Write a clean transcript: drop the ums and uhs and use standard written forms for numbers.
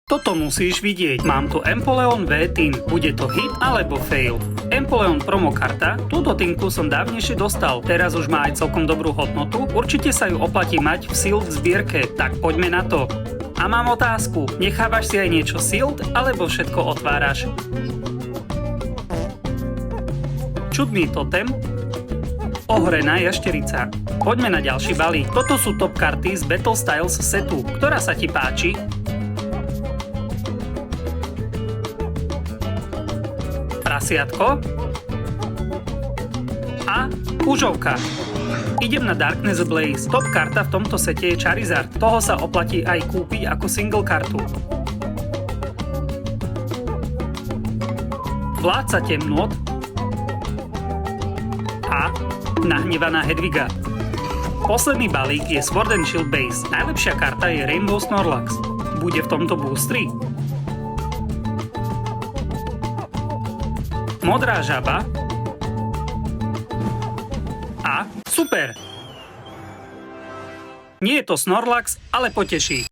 Toto musíš vidieť. Mám tu Empoleon V-Tin. Bude to hit alebo fail? Empoleon promokarta, túto tinku som dávnejšie dostal. Teraz už má aj celkom dobrú hodnotu. Určite sa ju oplatí mať v sealed zbierke, tak poďme na to. A mám otázku. Nechávaš si aj niečo sealed, alebo všetko otváraš? Čudný totem. Ohrená jašterica. Poďme na ďalší balík. Toto sú top karty z Battle Styles setu. Ktorá sa ti páči? Prasiatko a Užovka. Idem na Darkness Blaze. Top karta v tomto sete je Charizard. Toho sa oplatí aj kúpiť ako single kartu. Vládca temnôt a Nahnevaná Hedviga. Posledný balík je Sword and Shield Base. Najlepšia karta je Rainbow Snorlax. Bude v tomto boostri? Modrá žaba a super! Nie je to Snorlax, ale poteší.